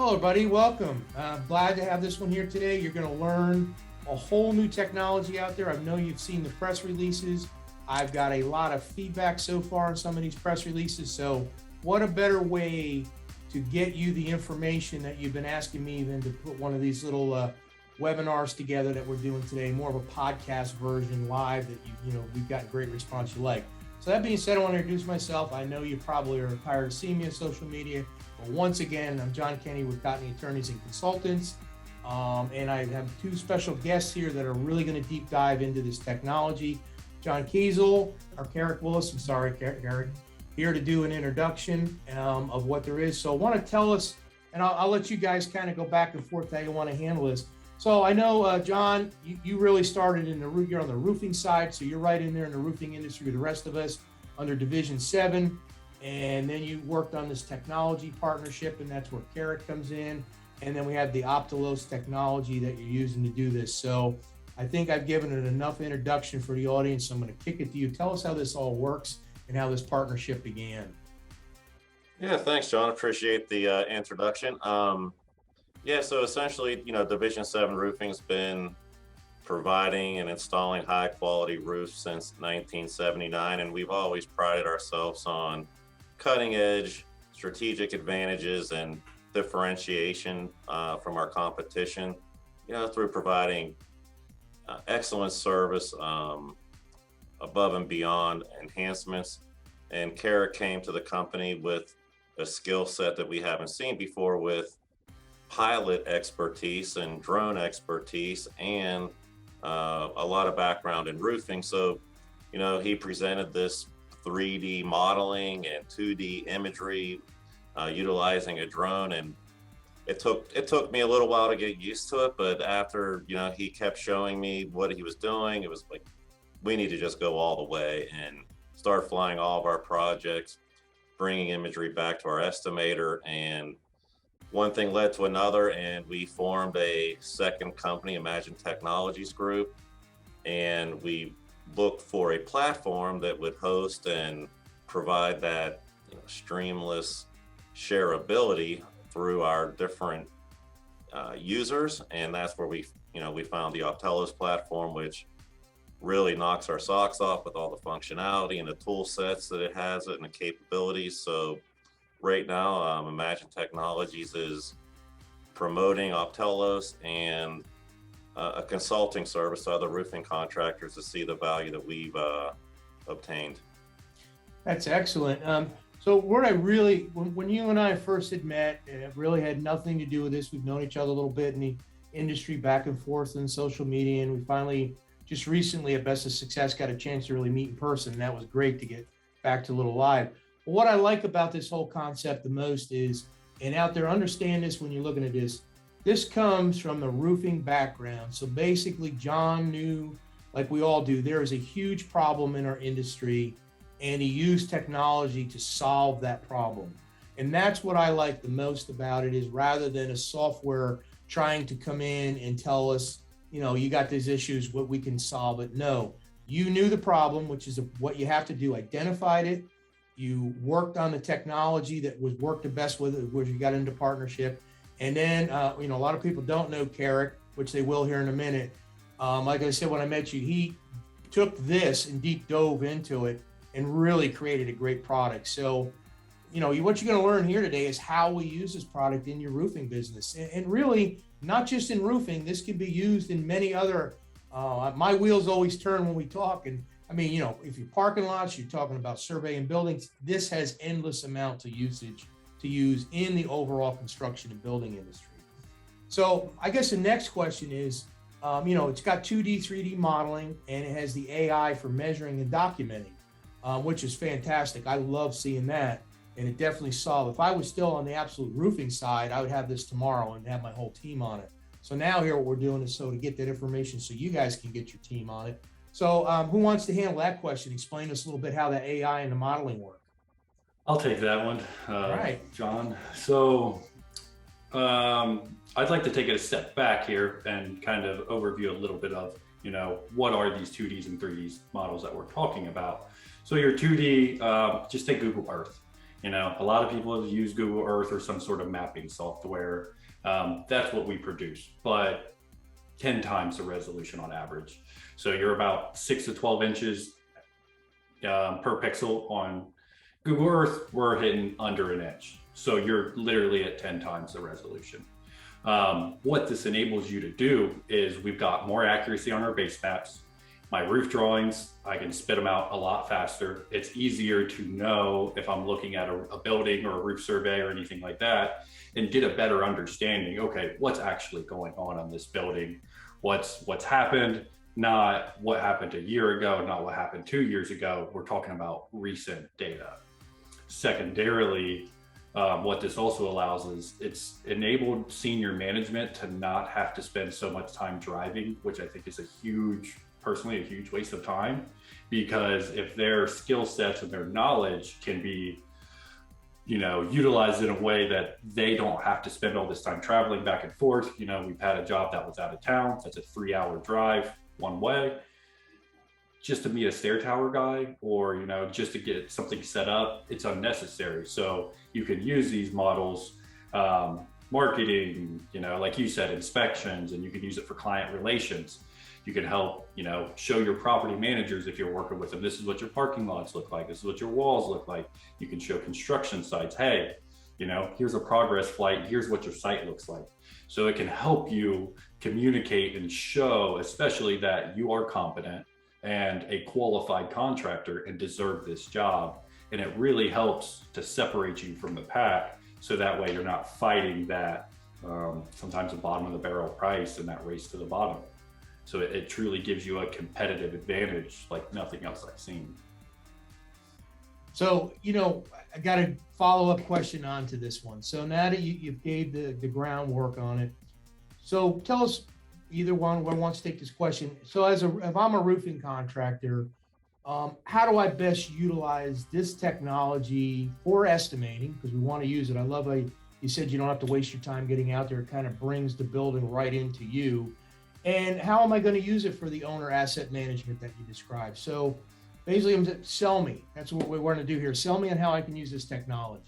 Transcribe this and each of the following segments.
Hello, everybody. Welcome. Glad to have this one here today. You're going to learn a whole new technology out there. I know you've seen the press releases. I've got a lot of feedback so far on some of these press releases. So what a better way to get you the information that you've been asking me than to put one of these little webinars together that we're doing today, more of a podcast version live that we've got great response you like. So that being said, I want to introduce myself. I know you probably are tired of seeing me on social media. But once again, I'm John Kenny with Cotney Attorneys and Consultants. And I have two special guests here that are really going to deep dive into this technology. John Kiesel, or Carrick Willis, I'm sorry, Carrick, here to do an introduction of what there is. So I want to tell us, and I'll let you guys kind of go back and forth how you want to handle this. So I know, John, you really started in you're on the roofing side, so you're right in there in the roofing industry with the rest of us under Division 7. And then you worked on this technology partnership, and that's where Carrick comes in. And then we have the Optelos technology that you're using to do this. So I think I've given it enough introduction for the audience. So I'm going to kick it to you. Tell us how this all works and how this partnership began. Yeah, thanks, John. Appreciate the introduction. So essentially, Division 7 Roofing's been providing and installing high quality roofs since 1979. And we've always prided ourselves on cutting edge strategic advantages and differentiation from our competition, through providing excellent service above and beyond enhancements. And Carrick came to the company with a skill set that we haven't seen before, with pilot expertise and drone expertise and a lot of background in roofing. So, he presented this 3D modeling and 2D imagery utilizing a drone, and it took me a little while to get used to it, but after he kept showing me what he was doing, it was like, we need to just go all the way and start flying all of our projects, bringing imagery back to our estimator. And one thing led to another, and we formed a second company, Imagine Technologies Group, and we look for a platform that would host and provide that streamless shareability through our different users. And that's where we found the Optelos platform, which really knocks our socks off with all the functionality and the tool sets that it has and the capabilities. So right now, Imagine Technologies is promoting Optelos and a consulting service to other roofing contractors to see the value that we've obtained. That's excellent. So when you and I first had met, it really had nothing to do with this. We've known each other a little bit in the industry, back and forth in social media, and we finally, just recently at Best of Success, got a chance to really meet in person, and that was great to get back to a little live. But what I like about this whole concept the most is, and out there, understand this when you're looking at this comes from the roofing background. So basically, John knew, like we all do, there is a huge problem in our industry, and he used technology to solve that problem. And that's what I like the most about it, is rather than a software trying to come in and tell us, you got these issues, what we can solve it. No, you knew the problem, which is what you have to do, identified it. You worked on the technology that worked the best with it, where you got into partnership. And then, a lot of people don't know Carrick, which they will here in a minute. Like I said, when I met you, he took this and deep dove into it and really created a great product. So, what you're going to learn here today is how we use this product in your roofing business. And really, not just in roofing, this can be used in many other, my wheels always turn when we talk. And if you're parking lots, you're talking about surveying buildings, this has endless amounts of usage to use in the overall construction and building industry. So I guess the next question is, it's got 2D, 3D modeling, and it has the AI for measuring and documenting, which is fantastic. I love seeing that. And it definitely solved. If I was still on the absolute roofing side, I would have this tomorrow and have my whole team on it. So now here what we're doing is to get that information so you guys can get your team on it. So who wants to handle that question? Explain to us a little bit how the AI and the modeling work. I'll take that one, All right, John. So I'd like to take it a step back here and kind of overview a little bit of, what are these 2Ds and 3Ds models that we're talking about. So your 2D, just take Google Earth. You know, a lot of people have used Google Earth or some sort of mapping software. That's what we produce, but 10 times the resolution on average. So you're about 6 to 12 inches per pixel. On Google Earth, we're hitting under an inch. So you're literally at 10 times the resolution. What this enables you to do is we've got more accuracy on our base maps. My roof drawings, I can spit them out a lot faster. It's easier to know if I'm looking at a building or a roof survey or anything like that, and get a better understanding. Okay, what's actually going on this building? What's happened? Not what happened a year ago, not what happened 2 years ago. We're talking about recent data. Secondarily, what this also allows is it's enabled senior management to not have to spend so much time driving, which I think is personally a huge waste of time, because if their skill sets and their knowledge can be, you know, utilized in a way that they don't have to spend all this time traveling back and forth. You know, we've had a job that was out of town. That's a 3-hour drive one way, just to meet a stair tower guy, or, you know, just to get something set up. It's unnecessary. So you can use these models, marketing, you know, like you said, inspections, and you can use it for client relations. You can help, you know, show your property managers, if you're working with them, this is what your parking lots look like. This is what your walls look like. You can show construction sites, hey, you know, here's a progress flight. Here's what your site looks like. So it can help you communicate and show, especially that you are competent and a qualified contractor and deserve this job. And it really helps to separate you from the pack. So that way you're not fighting that sometimes the bottom of the barrel price and that race to the bottom. So it truly gives you a competitive advantage like nothing else I've seen. So, you know, I got a follow-up question on to this one. So now that you've gave the groundwork on it, so tell us, either one wants to take this question. So if I'm a roofing contractor, how do I best utilize this technology for estimating? Because we want to use it. I love how you said you don't have to waste your time getting out there. It kind of brings the building right into you. And how am I going to use it for the owner asset management that you described? So basically, sell me. That's what we want to do here. Sell me on how I can use this technology.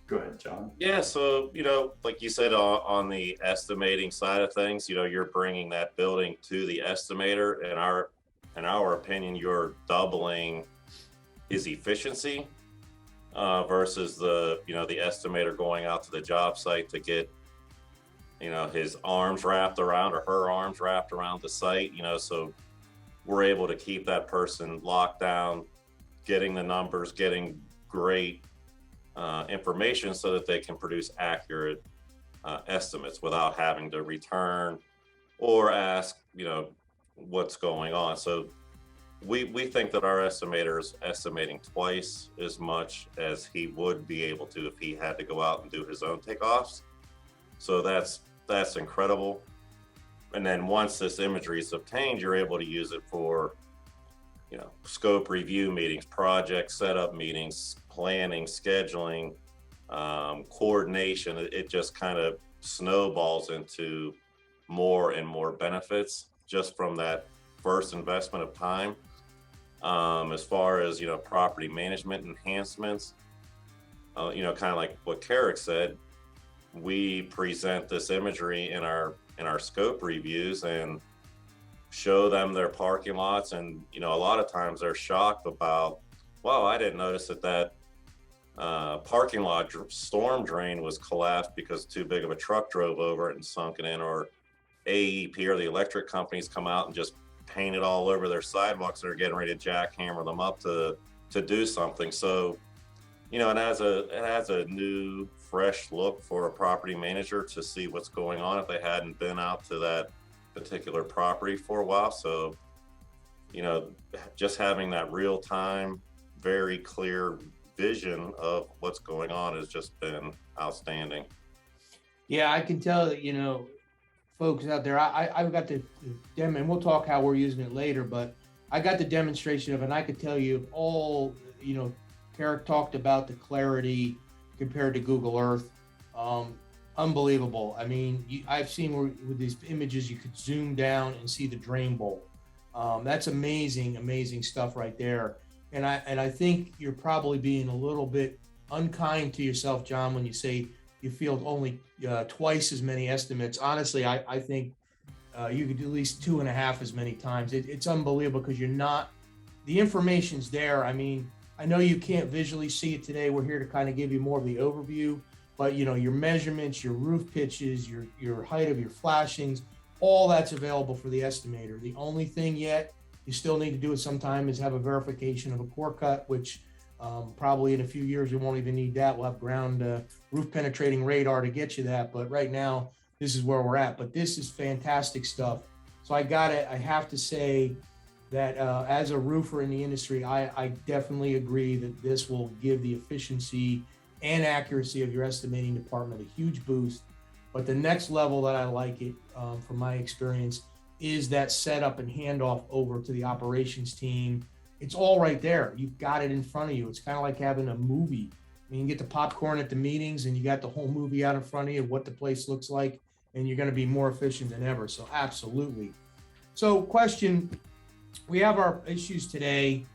Go ahead, John. Yeah, so, you know, like you said, on the estimating side of things, you know, you're bringing that building to the estimator. In our opinion, you're doubling his efficiency versus the estimator going out to the job site to get, you know, his arms wrapped around or her arms wrapped around the site, you know. So we're able to keep that person locked down, getting the numbers, getting great information so that they can produce accurate estimates without having to return or ask, you know, what's going on. So we think that our estimator is estimating twice as much as he would be able to if he had to go out and do his own takeoffs. So that's incredible. And then once this imagery is obtained, you're able to use it for, you know, scope review meetings, project setup meetings, planning, scheduling, coordination. It just kind of snowballs into more and more benefits just from that first investment of time. As far as, you know, property management enhancements, you know, kind of like what Carrick said, we present this imagery in our scope reviews and show them their parking lots. And, you know, a lot of times they're shocked about, wow, I didn't notice that parking lot storm drain was collapsed because too big of a truck drove over it and sunk it in, or AEP or the electric companies come out and just paint it all over their sidewalks. They're getting ready to jackhammer them up to do something. So, you know, it has a new, fresh look for a property manager to see what's going on if they hadn't been out to that particular property for a while. So, you know, just having that real time, very clear vision of what's going on has just been outstanding. Yeah, I can tell that, you know, folks out there, I've got the demo, and we'll talk how we're using it later, but I got the demonstration of it, and I could tell you all, you know, Carrick talked about the clarity compared to Google Earth. Unbelievable. I mean, I've seen where with these images, you could zoom down and see the drain bowl. That's amazing, amazing stuff right there. and I think you're probably being a little bit unkind to yourself, John, when you say you field only twice as many estimates. Honestly, I think you could do at least 2.5 as many times. It's unbelievable because you're not, the information's there. I mean, I know you can't visually see it today. We're here to kind of give you more of the overview, but you know, your measurements, your roof pitches, your height of your flashings, all that's available for the estimator. The only thing yet you still need to do it sometime is have a verification of a core cut, which probably in a few years we won't even need that. We'll have ground roof penetrating radar to get you that. But right now, this is where we're at. But this is fantastic stuff. So I have to say that as a roofer in the industry, I definitely agree that this will give the efficiency and accuracy of your estimating department a huge boost. But the next level that I like it, from my experience, is that setup and handoff over to the operations team. It's all right there. You've got it in front of you. It's kind of like having a movie. I mean, you get the popcorn at the meetings and you got the whole movie out in front of you, what the place looks like, and you're going to be more efficient than ever. So absolutely. So question, we have our issues today,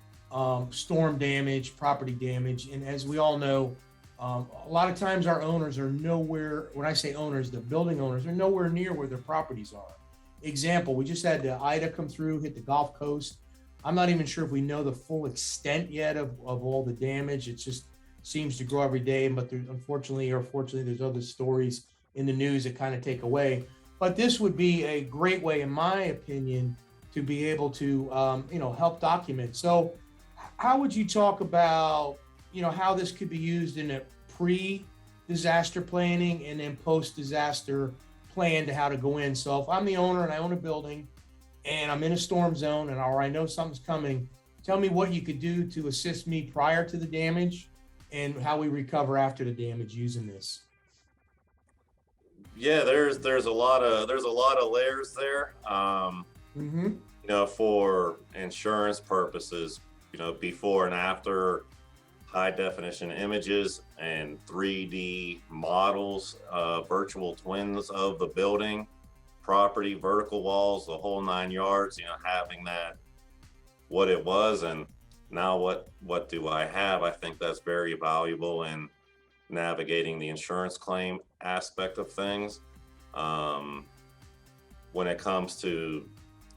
storm damage, property damage. And as we all know, a lot of times our owners are nowhere, when I say owners, the building owners are nowhere near where their properties are. Example, we just had the Ida come through, hit the Gulf Coast. I'm not even sure if we know the full extent yet of all the damage. It just seems to grow every day, but there, unfortunately or fortunately, there's other stories in the news that kind of take away. But this would be a great way, in my opinion, to be able to, help document. So how would you talk about, how this could be used in a pre-disaster planning and then post-disaster plan to how to go in? So if I'm the owner and I own a building and I'm in a storm zone or I know something's coming, tell me what you could do to assist me prior to the damage and how we recover after the damage using this. Yeah, there's a lot of layers there. For insurance purposes, before and after high definition images and 3D models, virtual twins of the building, property, vertical walls, the whole 9 yards, having that, what it was, and now what do I have? I think that's very valuable in navigating the insurance claim aspect of things. When it comes to,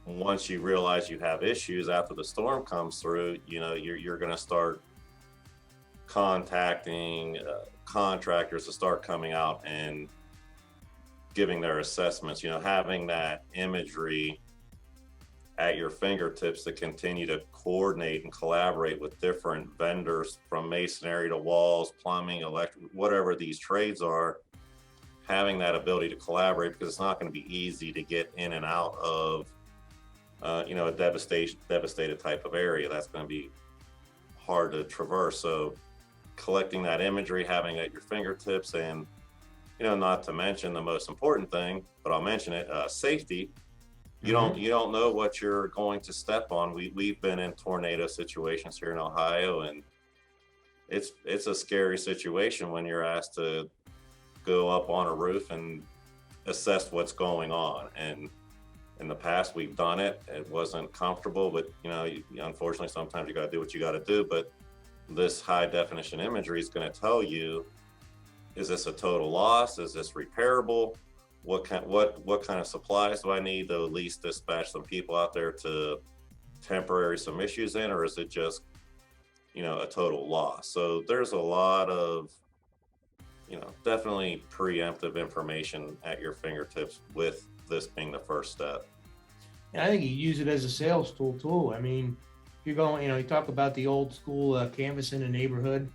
once you realize you have issues after the storm comes through, you're going to start contacting contractors to start coming out and giving their assessments, having that imagery at your fingertips to continue to coordinate and collaborate with different vendors, from masonry to walls, plumbing, electric, whatever these trades are, having that ability to collaborate, because it's not going to be easy to get in and out of a devastated type of area. That's going to be hard to traverse. So collecting that imagery, having it at your fingertips, and not to mention the most important thing, but I'll mention it, safety. You don't know what you're going to step on. We've been in tornado situations here in Ohio, and it's a scary situation when you're asked to go up on a roof and assess what's going on. And in the past, we've done it. It wasn't comfortable, but unfortunately, sometimes you got to do what you got to do. But this high definition imagery is going to tell you, is this a total loss? Is this repairable? What kind of supplies do I need to at least dispatch some people out there to temporary some issues in, or is it just, a total loss? So there's a lot of, definitely preemptive information at your fingertips, with this being the first step. And I think you use it as a sales tool too. I mean, if you're going, you talk about the old school canvassing a neighborhood.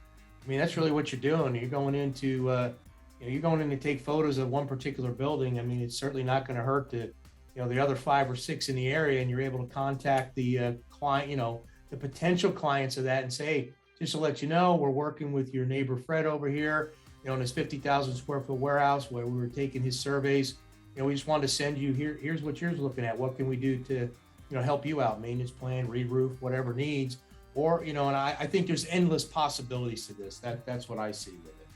I mean, that's really what you're doing. You're going into, you're going in to take photos of one particular building. I mean, it's certainly not going to hurt to, the other 5 or 6 in the area, and you're able to contact the client, the potential clients of that, and say, hey, just to let you know, we're working with your neighbor Fred over here, in his 50,000 square foot warehouse where we were taking his surveys. We just wanted to send you here's what you're looking at. What can we do to, help you out? Maintenance plan, re-roof, whatever needs. Or, and I think there's endless possibilities to this. That's what I see with it.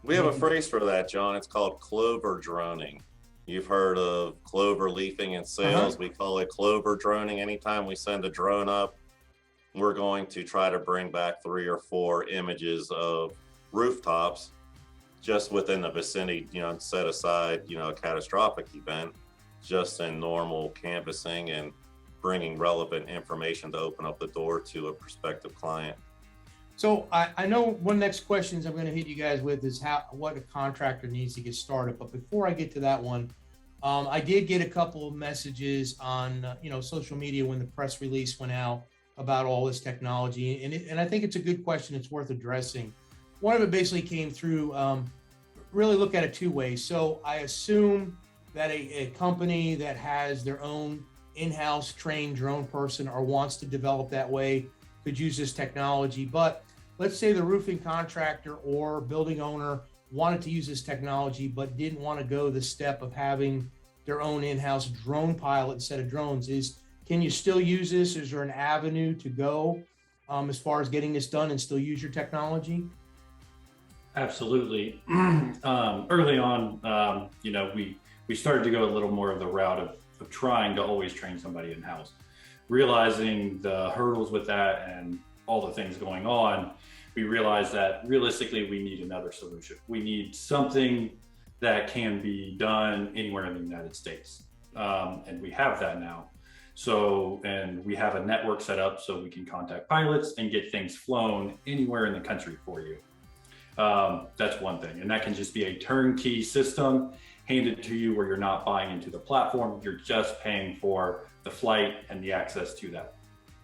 We have a phrase for that, John. It's called clover droning. You've heard of clover leafing in sales. We call it clover droning. Anytime we send a drone up, we're going to try to bring back 3 or 4 images of rooftops just within the vicinity, and set aside, a catastrophic event just in normal canvassing and bringing relevant information to open up the door to a prospective client. So I know one next questions I'm going to hit you guys with is what a contractor needs to get started. But before I get to that one, I did get a couple of messages on social media when the press release went out about all this technology, and I think it's a good question. It's worth addressing. One of it basically came through. Really look at it 2 ways. So I assume that a company that has their own in-house trained drone person or wants to develop that way could use this technology. But let's say the roofing contractor or building owner wanted to use this technology, but didn't want to go the step of having their own in-house drone pilot instead of drones. Can you still use this? Is there an avenue to go as far as getting this done and still use your technology? Absolutely. Early on, we started to go a little more of the route of trying to always train somebody in-house, realizing the hurdles with that and all the things going on. We realized that realistically, we need another solution. We need something that can be done anywhere in the United States. And we have that now. So, and we have a network set up so we can contact pilots and get things flown anywhere in the country for you. That's one thing. And that can just be a turnkey system handed to you where you're not buying into the platform. You're just paying for the flight and the access to that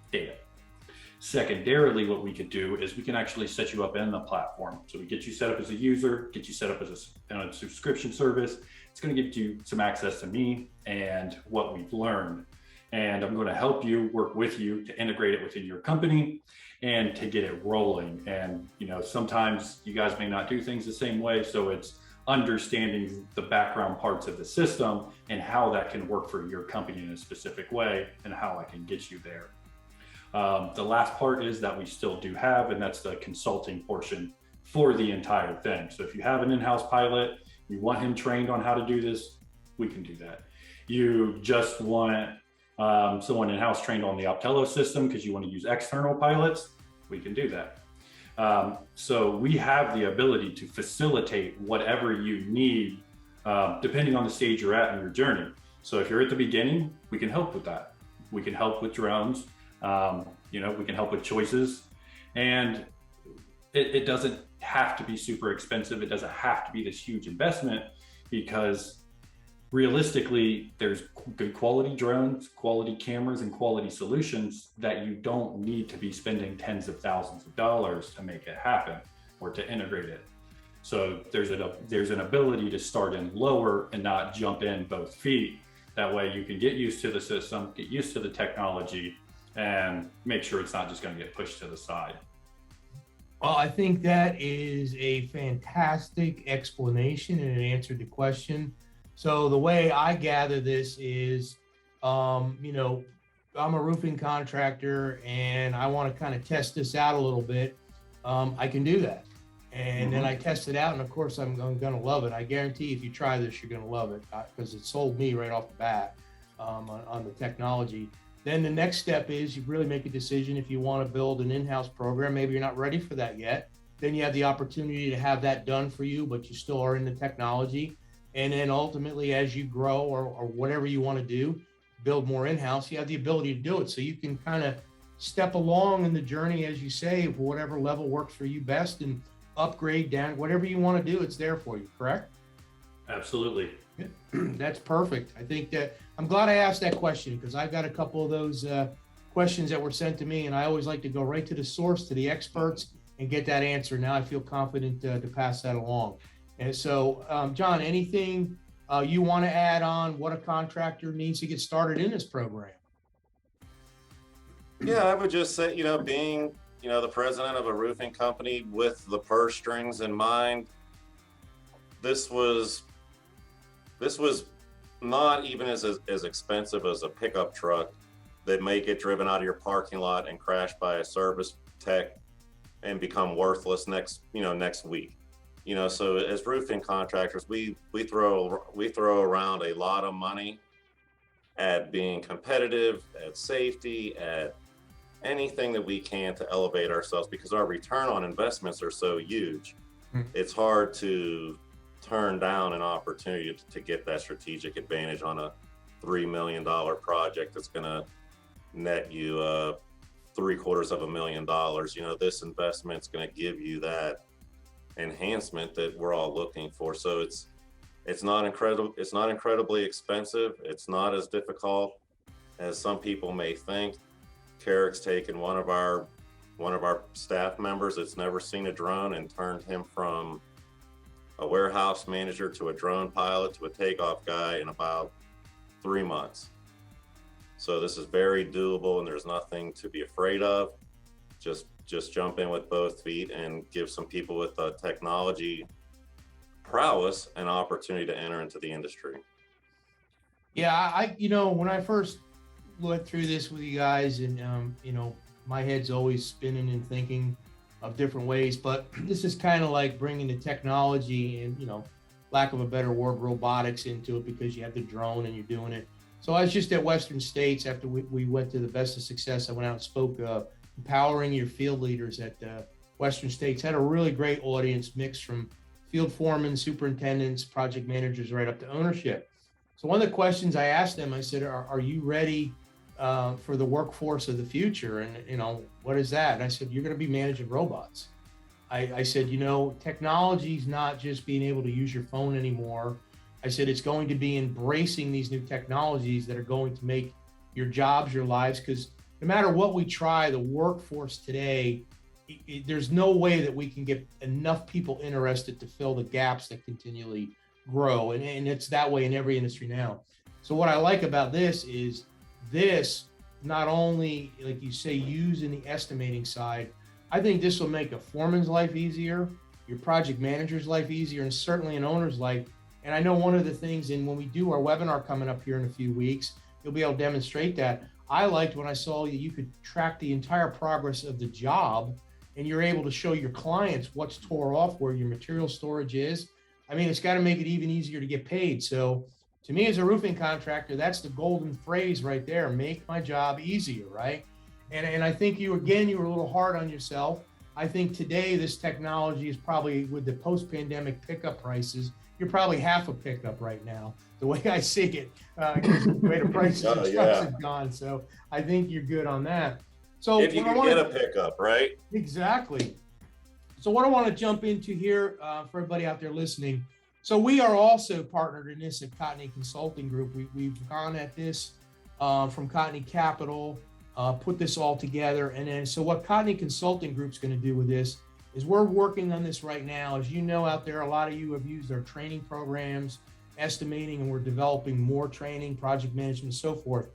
data. Secondarily, what we could do is we can actually set you up in the platform. So we get you set up as a user, get you set up as a subscription service. It's going to get you some access to me and what we've learned. And I'm going to help you, work with you to integrate it within your company and to get it rolling. And, sometimes you guys may not do things the same way. So it's understanding the background parts of the system and how that can work for your company in a specific way and how I can get you there. The last part is that we still do have, and that's the consulting portion for the entire thing. So if you have an in-house pilot, you want him trained on how to do this, we can do that. You just want someone in-house trained on the Optelos system because you want to use external pilots, we can do that. So we have the ability to facilitate whatever you need, depending on the stage you're at in your journey. So if you're at the beginning, we can help with that. We can help with drones. We can help with choices, and it doesn't have to be super expensive. It doesn't have to be this huge investment, because realistically, there's good quality drones, quality cameras, and quality solutions that you don't need to be spending tens of thousands of dollars to make it happen or to integrate it. So there's an ability to start in lower and not jump in both feet. That way you can get used to the system, get used to the technology, and make sure it's not just going to get pushed to the side. Well, I think that is a fantastic explanation, and it answered the question. So the way I gather this is, I'm a roofing contractor and I want to kind of test this out a little bit. I can do that. And then I test it out, and of course I'm going to love it. I guarantee if you try this, you're going to love it, because it sold me right off the bat on the technology. Then the next step is you really make a decision if you want to build an in-house program. Maybe you're not ready for that yet. Then you have the opportunity to have that done for you, but you still are in the technology. And then ultimately, as you grow or whatever you want to do, build more in-house, you have the ability to do it. So you can kind of step along in the journey, as you say, of whatever level works for you best, and upgrade down, whatever you want to do, it's there for you, correct? Absolutely. That's perfect. I think that I'm glad I asked that question, because I've got a couple of those questions that were sent to me, and I always like to go right to the source, to the experts, and get that answer. Now I feel confident to pass that along. And so, John, anything you want to add on what a contractor needs to get started in this program? Yeah, I would just say, being, the president of a roofing company with the purse strings in mind, this was not even as expensive as a pickup truck that may get driven out of your parking lot and crashed by a service tech and become worthless next week. So as roofing contractors, we throw around a lot of money at being competitive, at safety, at anything that we can to elevate ourselves, because our return on investments are so huge. It's hard to turn down an opportunity to get that strategic advantage on a $3 million project that's going to net you $750,000. You know, this investment's going to give you that enhancement that we're all looking for. So it's not incredibly expensive. It's not as difficult as some people may think. Carrick's taken one of our staff members that's never seen a drone and turned him from a warehouse manager to a drone pilot to a takeoff guy in about 3 months. So this is very doable, and there's nothing to be afraid of. Just jump in with both feet and give some people with technology prowess an opportunity to enter into the industry. Yeah, I when I first went through this with you guys, and my head's always spinning and thinking of different ways, but this is kind of like bringing the technology and, lack of a better word, robotics into it, because you have the drone and you're doing it. So I was just at Western States after we went to the Best of Success. I went out and spoke, empowering your field leaders at Western States. Had a really great audience mix from field foremen, superintendents, project managers, right up to ownership. So one of the questions I asked them, I said, are you ready for the workforce of the future? And, what is that? And I said, you're going to be managing robots. I said, technology is not just being able to use your phone anymore. I said, it's going to be embracing these new technologies that are going to make your jobs, your lives, because no matter what we try, the workforce today, there's no way that we can get enough people interested to fill the gaps that continually grow. And it's that way in every industry now. So what I like about this is this not only, like you say, used in the estimating side. I think this will make a foreman's life easier, your project manager's life easier, and certainly an owner's life. And I know one of the things, and when we do our webinar coming up here in a few weeks, you'll be able to demonstrate that. I liked when I saw you could track the entire progress of the job, and you're able to show your clients what's tore off, where your material storage is. I mean, it's got to make it even easier to get paid. So to me, as a roofing contractor, that's the golden phrase right there: make my job easier, right? And I think you were a little hard on yourself. I think today this technology is probably, with the post-pandemic pickup prices, you're probably half a pickup right now, the way I see it, because the way the prices of trucks have gone. So I think you're good on that. So if you can get a pickup, right? Exactly. So what I want to jump into here for everybody out there listening. So we are also partnered in this at Cotney Consulting Group. We've gone at this from Cotney Capital, put this all together. And then, so what Cotney Consulting Group's going to do with this is we're working on this right now. As you know, out there, a lot of you have used our training programs, estimating, and we're developing more training, project management, and so forth.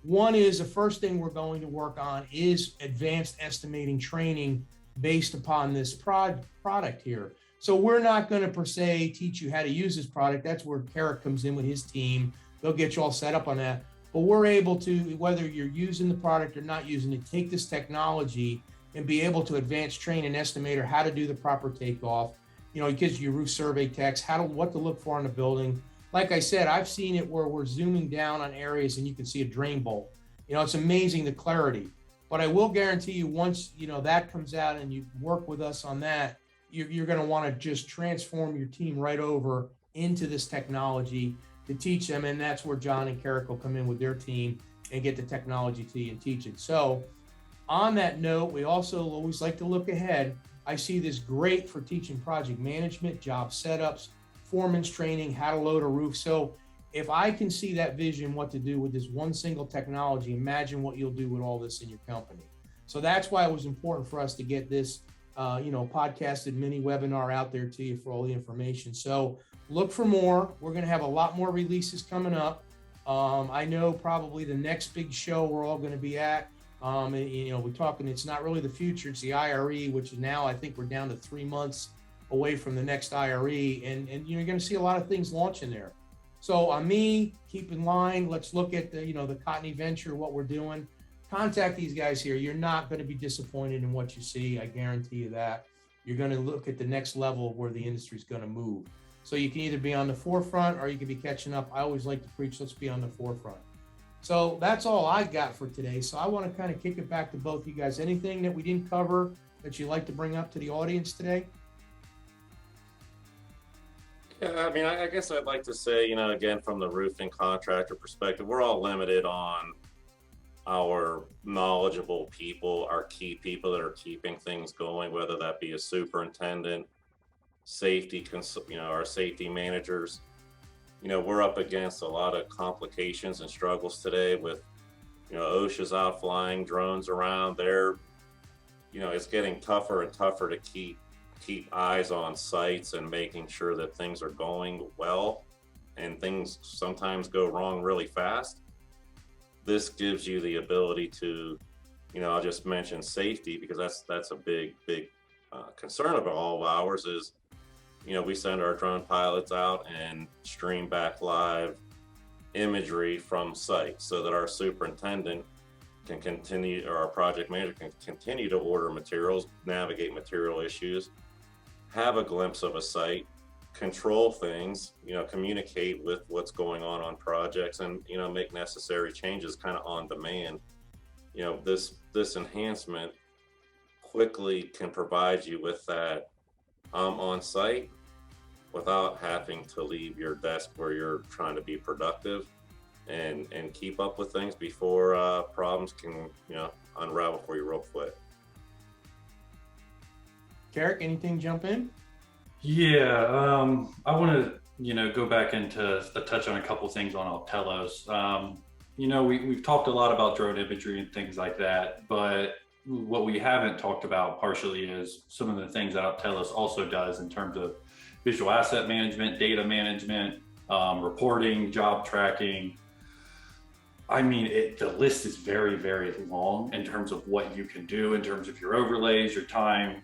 One is, the first thing we're going to work on is advanced estimating training based upon this product here. So we're not going to per se teach you how to use this product. That's where Carrick comes in with his team. They'll get you all set up on that. But we're able to, whether you're using the product or not using it, take this technology and be able to advance train an estimator how to do the proper takeoff. It gives you roof survey text, what to look for in the building. Like I said, I've seen it where we're zooming down on areas and you can see a drain bolt. It's amazing, the clarity. But I will guarantee you, once that comes out and you work with us on that, you're going to want to just transform your team right over into this technology to teach them. And that's where John and Carrick will come in with their team and get the technology to you and teach it. So on that note, we also always like to look ahead. I see this great for teaching project management, job setups, foreman's training, how to load a roof. So if I can see that vision, what to do with this one single technology, imagine what you'll do with all this in your company. So that's why it was important for us to get this, podcasted mini webinar out there to you for all the information. So look for more. We're going to have a lot more releases coming up. I know probably the next big show we're all going to be at. We're talking, it's not really the future, it's the IRE, which is now, I think we're down to 3 months away from the next IRE. And you're going to see a lot of things launching there. So on me, keep in line. Let's look at the Cotney venture, what we're doing. Contact these guys here. You're not going to be disappointed in what you see. I guarantee you that. You're going to look at the next level of where the industry is going to move. So you can either be on the forefront or you can be catching up. I always like to preach, let's be on the forefront. So that's all I got for today. So I want to kind of kick it back to both you guys. Anything that we didn't cover that you'd like to bring up to the audience today? Yeah, I mean, I guess I'd like to say, again, from the roofing contractor perspective, we're all limited on our knowledgeable people, our key people that are keeping things going, whether that be a superintendent, our safety managers. We're up against a lot of complications and struggles today with, OSHA's out flying drones around there. It's getting tougher and tougher to keep eyes on sites and making sure that things are going well, and things sometimes go wrong really fast. This gives you the ability to, I'll just mention safety, because that's a big concern of all of ours is, we send our drone pilots out and stream back live imagery from site so that our superintendent can continue, or our project manager can continue to order materials, navigate material issues, have a glimpse of a site, control things, communicate with what's going on projects, and, make necessary changes kind of on demand. This enhancement quickly can provide you with that on site without having to leave your desk where you're trying to be productive and keep up with things before problems can, unravel for you real quick. Carrick, anything jump in? Yeah, I want to, go back into touch on a couple things on Optelos. We've talked a lot about drone imagery and things like that, but what we haven't talked about partially is some of the things that Optelos also does in terms of visual asset management, data management, reporting, job tracking. I mean, the list is very, very long in terms of what you can do in terms of your overlays, your time,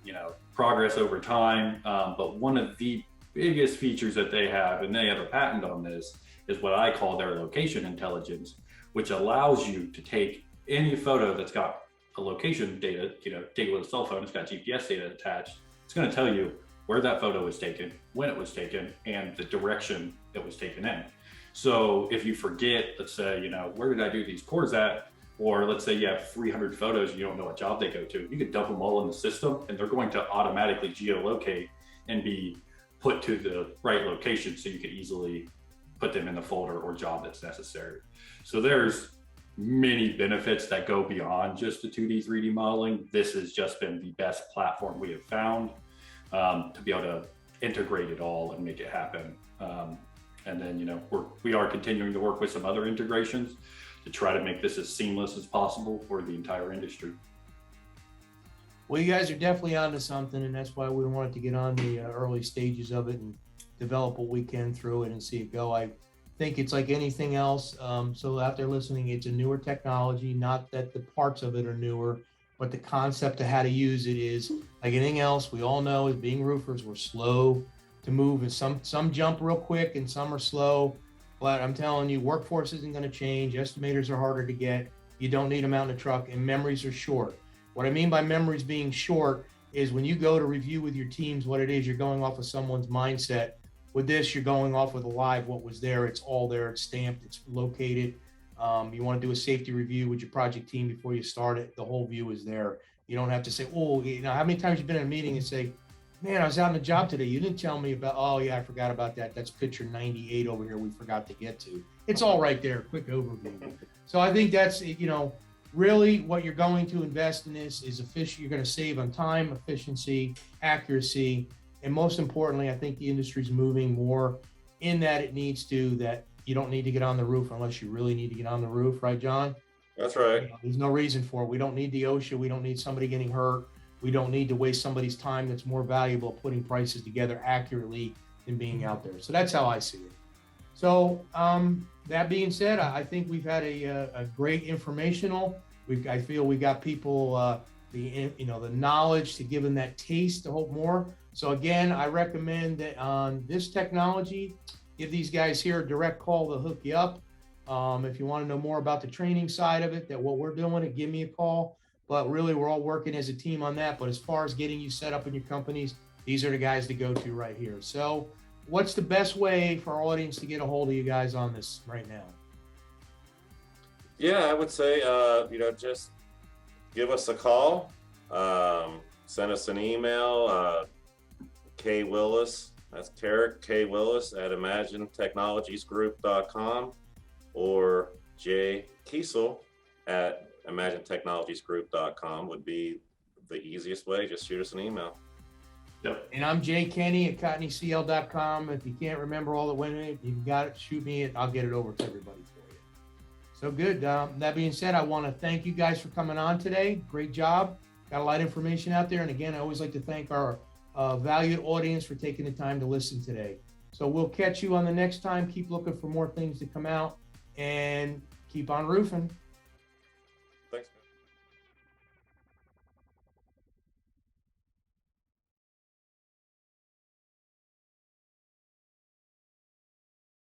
progress over time. But one of the biggest features that they have, and they have a patent on this, is what I call their location intelligence, which allows you to take any photo that's got a location data, take with a cell phone, it's got GPS data attached. It's going to tell you where that photo was taken, when it was taken, and the direction it was taken in. So if you forget, let's say, where did I do these cores at? Or let's say you have 300 photos, you don't know what job they go to. You could dump them all in the system and they're going to automatically geolocate and be put to the right location, so you could easily put them in the folder or job that's necessary. So there's many benefits that go beyond just the 2D, 3D modeling. This has just been the best platform we have found to be able to integrate it all and make it happen. And then, we are continuing to work with some other integrations to try to make this as seamless as possible for the entire industry. Well, you guys are definitely onto something, and that's why we wanted to get on the early stages of it and develop what we can through it and see it go. I think it's like anything else. So out there listening, it's a newer technology, not that the parts of it are newer, but the concept of how to use it is like anything else. We all know as being roofers, we're slow to move, and some jump real quick and some are slow. But I'm telling you, workforce isn't going to change. Estimators are harder to get. You don't need them out in a truck, and memories are short. What I mean by memories being short is when you go to review with your teams what it is, you're going off of someone's mindset. With this, you're going off with a live what was there. It's all there. It's stamped. It's located. You want to do a safety review with your project team before you start it. The whole view is there. You don't have to say, oh, how many times you've been in a meeting and say, man, I was out on the job today. You didn't tell me about, oh yeah, I forgot about that. That's picture 98 over here we forgot to get to. It's all right there, quick overview. So I think that's, really what you're going to invest in this is you're going to save on time, efficiency, accuracy, and most importantly, I think the industry's moving more in that it needs to, that you don't need to get on the roof unless you really need to get on the roof, right, John? That's right. There's no reason for it. We don't need the OSHA. We don't need somebody getting hurt. We don't need to waste somebody's time that's more valuable putting prices together accurately than being out there. So that's how I see it. So that being said, I think we've had a great informational. I feel we got people the knowledge to give them that taste to hope more. So again, I recommend that on this technology, give these guys here a direct call. They'll hook you up. If you want to know more about the training side of it, that what we're doing, give me a call. But really, we're all working as a team on that. But as far as getting you set up in your companies, these are the guys to go to right here. So what's the best way for our audience to get a hold of you guys on this right now? Yeah, I would say, just give us a call, send us an email, K Willis, that's Carrick K Willis at imaginetechnologiesgroup.com, or J Kiesel at imaginetechnologiesgroup.com would be the easiest way. Just shoot us an email. Yep. And I'm Jay Kenny at cotneycl.com. If you can't remember all the women, you got it, shoot me it. I'll get it over to everybody for you. So good. That being said, I want to thank you guys for coming on today. Great job. Got a lot of information out there. And again, I always like to thank our valued audience for taking the time to listen today. So we'll catch you on the next time. Keep looking for more things to come out and keep on roofing.